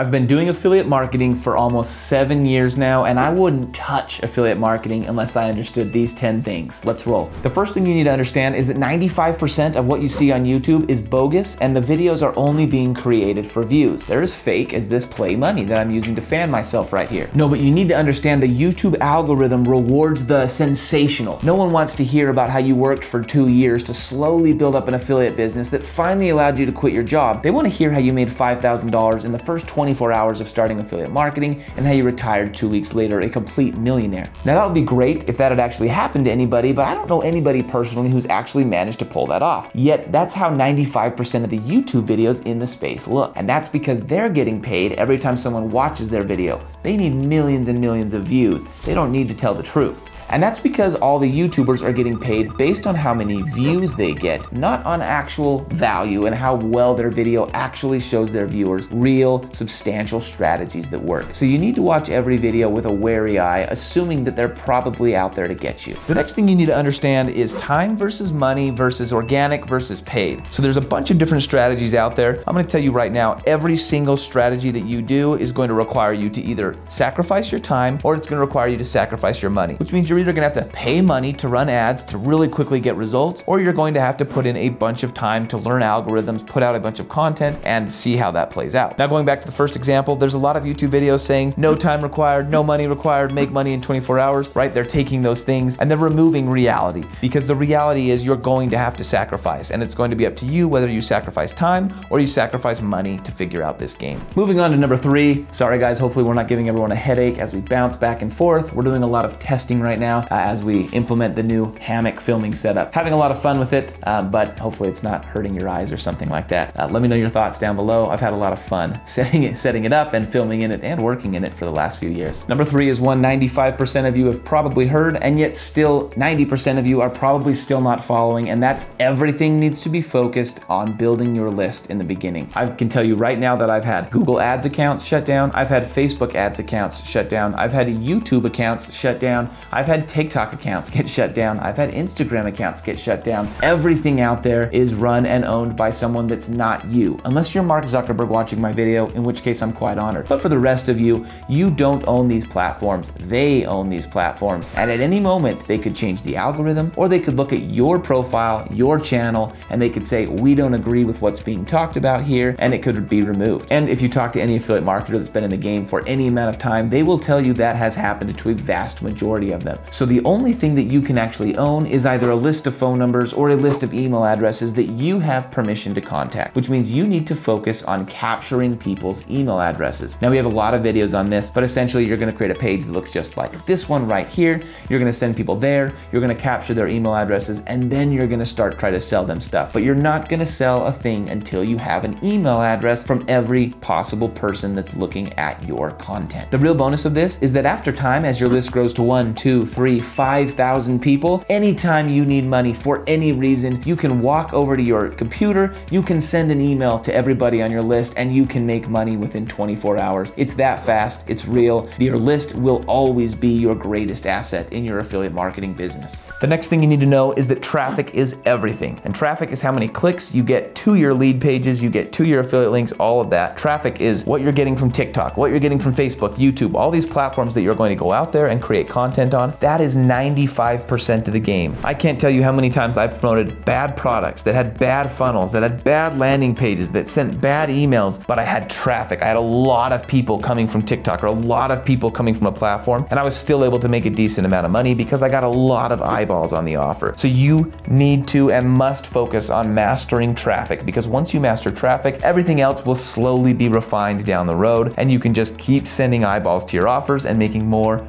I've been doing affiliate marketing for almost 7 years now, and I wouldn't touch affiliate marketing unless I understood these 10 things. Let's roll. The first thing you need to understand is that 95% of what you see on YouTube is bogus, and the videos are only being created for views. They're as fake as this play money that I'm using to fan myself right here. No, but you need to understand the YouTube algorithm rewards the sensational. No one wants to hear about how you worked for 2 years to slowly build up an affiliate business that finally allowed you to quit your job. They want to hear how you made $5,000 in the first 24 hours of starting affiliate marketing and how you retired 2 weeks later a complete millionaire. Now that would be great if that had actually happened to anybody, but I don't know anybody personally who's actually managed to pull that off. Yet that's how 95% of the YouTube videos in the space look. And that's because they're getting paid every time someone watches their video. They need millions and millions of views. They don't need to tell the truth. And that's because all the YouTubers are getting paid based on how many views they get, not on actual value and how well their video actually shows their viewers real, substantial strategies that work. So you need to watch every video with a wary eye, assuming that they're probably out there to get you. The next thing you need to understand is time versus money versus organic versus paid. So there's a bunch of different strategies out there. I'm gonna tell you right now, every single strategy that you do is going to require you to either sacrifice your time or it's gonna require you to sacrifice your money, which means you're either gonna have to pay money to run ads to really quickly get results, or you're going to have to put in a bunch of time to learn algorithms, put out a bunch of content, and see how that plays out. Now going back to the first example, there's a lot of YouTube videos saying no time required, no money required, make money in 24 hours, right? They're taking those things and they're removing reality, because the reality is you're going to have to sacrifice, and it's going to be up to you whether you sacrifice time or you sacrifice money to figure out this game. Moving on to number 3. Sorry guys, hopefully we're not giving everyone a headache as we bounce back and forth. We're doing a lot of testing right now as we implement the new hammock filming setup. Having a lot of fun with it, but hopefully it's not hurting your eyes or something like that. Let me know your thoughts down below. I've had a lot of fun setting it up and filming in it and working in it for the last few years. Number 3 is one 95% of you have probably heard, and yet still 90% of you are probably still not following, and that's everything needs to be focused on building your list in the beginning. I can tell you right now that I've had Google Ads accounts shut down, I've had Facebook Ads accounts shut down, I've had YouTube accounts shut down, I've had TikTok accounts get shut down, I've had Instagram accounts get shut down. Everything out there is run and owned by someone that's not you, unless you're Mark Zuckerberg watching my video, in which case I'm quite honored. But for the rest of you, you don't own these platforms, they own these platforms, and at any moment they could change the algorithm, or they could look at your profile, your channel, and they could say, we don't agree with what's being talked about here, and it could be removed. And if you talk to any affiliate marketer that's been in the game for any amount of time, they will tell you that has happened to a vast majority of them. So the only thing that you can actually own is either a list of phone numbers or a list of email addresses that you have permission to contact, which means you need to focus on capturing people's email addresses. Now we have a lot of videos on this, but essentially you're gonna create a page that looks just like this one right here. You're gonna send people there, you're gonna capture their email addresses, and then you're gonna start trying to sell them stuff. But you're not gonna sell a thing until you have an email address from every possible person that's looking at your content. The real bonus of this is that after time, as your list grows to 1, 2, 3, 5,000 people, anytime you need money for any reason, you can walk over to your computer, you can send an email to everybody on your list, and you can make money within 24 hours. It's that fast, it's real. Your list will always be your greatest asset in your affiliate marketing business. The next thing you need to know is that traffic is everything. And traffic is how many clicks you get to your lead pages, you get to your affiliate links, all of that. Traffic is what you're getting from TikTok, what you're getting from Facebook, YouTube, all these platforms that you're going to go out there and create content on. That is 95% of the game. I can't tell you how many times I've promoted bad products that had bad funnels, that had bad landing pages, that sent bad emails, but I had traffic. I had a lot of people coming from TikTok or a lot of people coming from a platform, and I was still able to make a decent amount of money because I got a lot of eyeballs on the offer. So you need to and must focus on mastering traffic, because once you master traffic, everything else will slowly be refined down the road, and you can just keep sending eyeballs to your offers and making more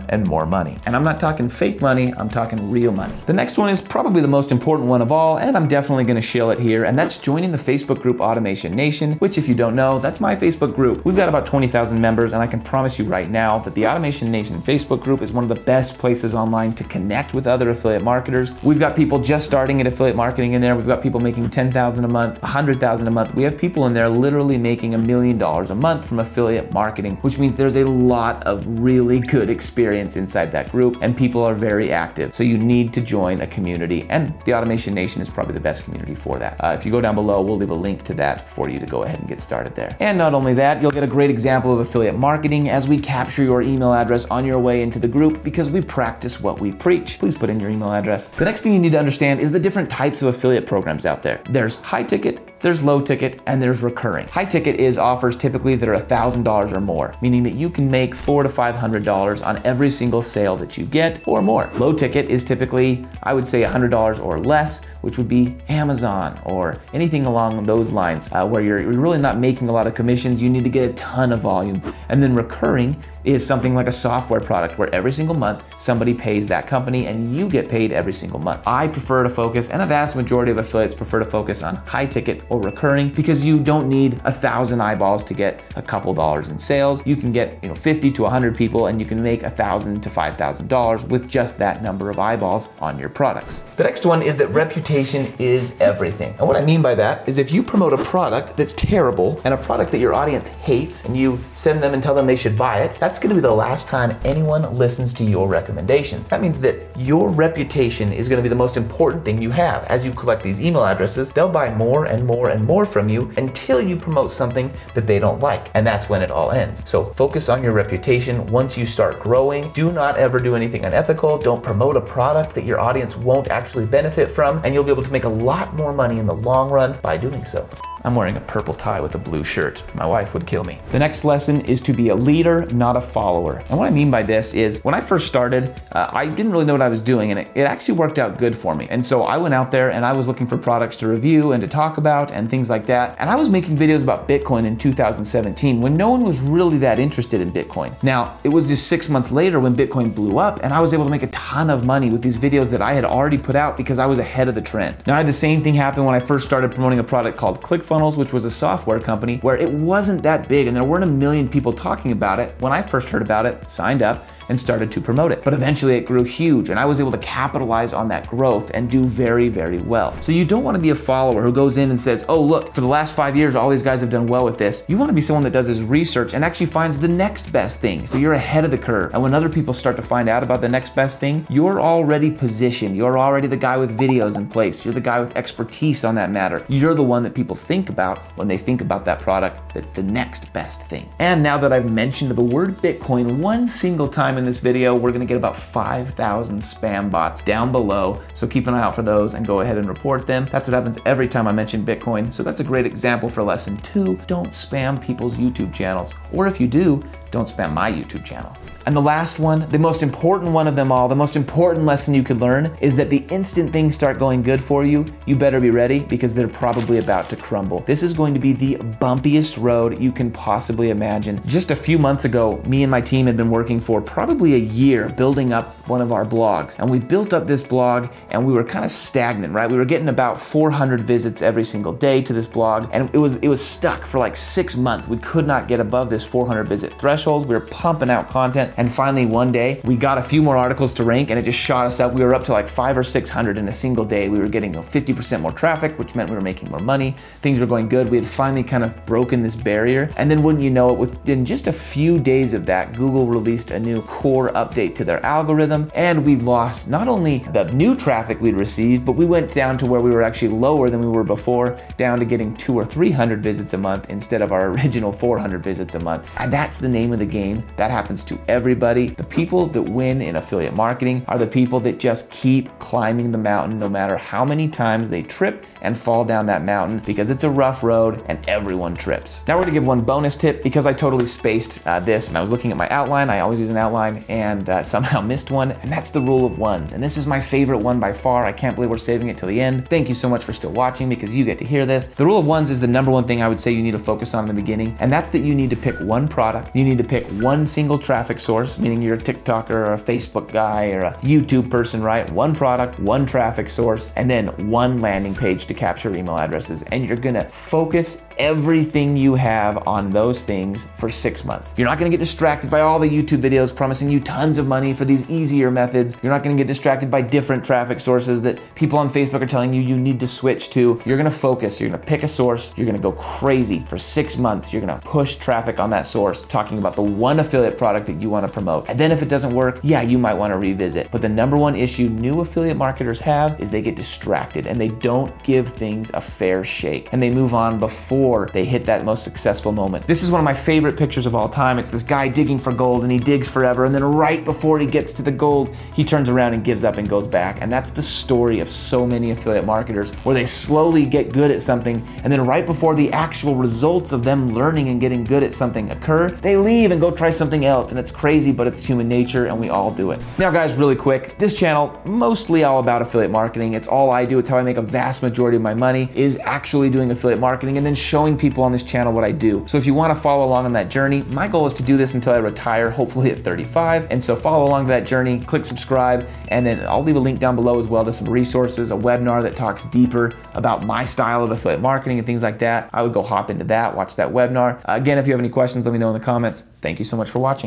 and more money. And I'm not talking fake money, I'm talking real money. The next one is probably the most important one of all, and I'm definitely gonna shill it here, and that's joining the Facebook group Automation Nation, which if you don't know, that's my Facebook group. We've got about 20,000 members, and I can promise you right now that the Automation Nation Facebook group is one of the best places online to connect with other affiliate marketers. We've got people just starting at affiliate marketing in there. We've got people making $10,000 a month, $100,000 a month. We have people in there literally making $1 million a month from affiliate marketing, which means there's a lot of really good experience inside that group. group and people are very active. So you need to join a community, and the Automation Nation is probably the best community for that. If you go down below, we'll leave a link to that for you to go ahead and get started there. And not only that, you'll get a great example of affiliate marketing as we capture your email address on your way into the group because we practice what we preach. Please put in your email address. The next thing you need to understand is the different types of affiliate programs out there. There's high ticket, there's low ticket, and there's recurring. High ticket is offers typically that are $1,000 or more, meaning that you can make $400 to $500 on every single sale that you get or more. Low ticket is typically, I would say, $100 or less, which would be Amazon or anything along those lines where you're really not making a lot of commissions. You need to get a ton of volume. And then recurring is something like a software product where every single month somebody pays that company and you get paid every single month. I prefer to focus, and a vast majority of affiliates prefer to focus on high ticket or recurring because you don't need 1,000 eyeballs to get a couple dollars in sales. You can get 50 to 100 people and you can make $1,000 to $5,000 with just that number of eyeballs on your products. The next one is that reputation is everything. And what I mean by that is if you promote a product that's terrible and a product that your audience hates and you send them and tell them they should buy it, that's gonna be the last time anyone listens to your recommendations. That means that your reputation is gonna be the most important thing you have. As you collect these email addresses, they'll buy more and more and more from you until you promote something that they don't like. And that's when it all ends. So focus on your reputation. Once you start growing, do not ever do anything unethical. Don't promote a product that your audience won't actually benefit from, and you'll be able to make a lot more money in the long run by doing so. I'm wearing a purple tie with a blue shirt. My wife would kill me. The next lesson is to be a leader, not a follower. And what I mean by this is when I first started, I didn't really know what I was doing, and it actually worked out good for me. And so I went out there and I was looking for products to review and to talk about and things like that. And I was making videos about Bitcoin in 2017 when no one was really that interested in Bitcoin. Now, it was just 6 months later when Bitcoin blew up and I was able to make a ton of money with these videos that I had already put out because I was ahead of the trend. Now, I had the same thing happen when I first started promoting a product called ClickFunnels, which was a software company where it wasn't that big and there weren't a million people talking about it. When I first heard about it, signed up, and started to promote it. But eventually it grew huge and I was able to capitalize on that growth and do very, very well. So you don't want to be a follower who goes in and says, oh, look, for the last 5 years, all these guys have done well with this. You want to be someone that does his research and actually finds the next best thing. So you're ahead of the curve. And when other people start to find out about the next best thing, you're already positioned. You're already the guy with videos in place. You're the guy with expertise on that matter. You're the one that people think about when they think about that product that's the next best thing. And now that I've mentioned the word Bitcoin one single time in this video, we're gonna get about 5,000 spam bots down below. So keep an eye out for those and go ahead and report them. That's what happens every time I mention Bitcoin. So that's a great example for lesson 2. Don't spam people's YouTube channels. Or if you do, don't spam my YouTube channel. And the last one, the most important one of them all, the most important lesson you could learn is that the instant things start going good for you, you better be ready because they're probably about to crumble. This is going to be the bumpiest road you can possibly imagine. Just a few months ago, me and my team had been working for probably a year building up one of our blogs. And we built up this blog and we were kind of stagnant, right? We were getting about 400 visits every single day to this blog. And it was stuck for like 6 months. We could not get above this 400 visit threshold. We were pumping out content. And finally one day we got a few more articles to rank and it just shot us up. We were up to like 500 or 600 in a single day. We were getting 50% more traffic, which meant we were making more money. Things were going good. We had finally kind of broken this barrier. And then wouldn't you know it, within just a few days of that, Google released a new core update to their algorithm. And we lost not only the new traffic we'd received, but we went down to where we were actually lower than we were before, down to getting 200 or 300 visits a month instead of our original 400 visits a month. And that's the name of the game. That happens to everybody. The people that win in affiliate marketing are the people that just keep climbing the mountain no matter how many times they trip and fall down that mountain, because it's a rough road and everyone trips. Now we're gonna give one bonus tip because I totally spaced this and I was looking at my outline. I always use an outline and somehow missed one, and that's the rule of ones. And this is my favorite one by far. I can't believe we're saving it till the end. Thank you so much for still watching because you get to hear this. The rule of ones is the #1 thing I would say you need to focus on in the beginning, and that's that you need to pick one product. You need to pick one single traffic source, meaning you're a TikToker or a Facebook guy or a YouTube person, right? One product, one traffic source, and then one landing page to capture email addresses. And you're gonna focus everything you have on those things for 6 months. You're not gonna get distracted by all the YouTube videos promising you tons of money for these easier methods. You're not gonna get distracted by different traffic sources that people on Facebook are telling you you need to switch to. You're gonna focus, you're gonna pick a source, you're gonna go crazy for 6 months. You're gonna push traffic on that source, talking about the one affiliate product that you want to promote. And then if it doesn't work, yeah, you might want to revisit. But the number one issue new affiliate marketers have is they get distracted and they don't give things a fair shake, and they move on before they hit that most successful moment. This is one of my favorite pictures of all time. It's this guy digging for gold, and he digs forever, and then right before he gets to the gold, he turns around and gives up and goes back. And that's the story of so many affiliate marketers, where they slowly get good at something, and then right before the actual results of them learning and getting good at something occur, they leave and go try something else. And it's crazy, but it's human nature, and we all do it. Now guys, really quick, this channel, mostly all about affiliate marketing. It's all I do. It's how I make a vast majority of my money, is actually doing affiliate marketing and then showing people on this channel what I do. So if you want to follow along on that journey, my goal is to do this until I retire, hopefully at 35. And so follow along that journey, click subscribe, and then I'll leave a link down below as well to some resources, a webinar that talks deeper about my style of affiliate marketing and things like that. I would go hop into that, watch that webinar. Again, if you have any questions, let me know in the comments. Thank you so much for watching.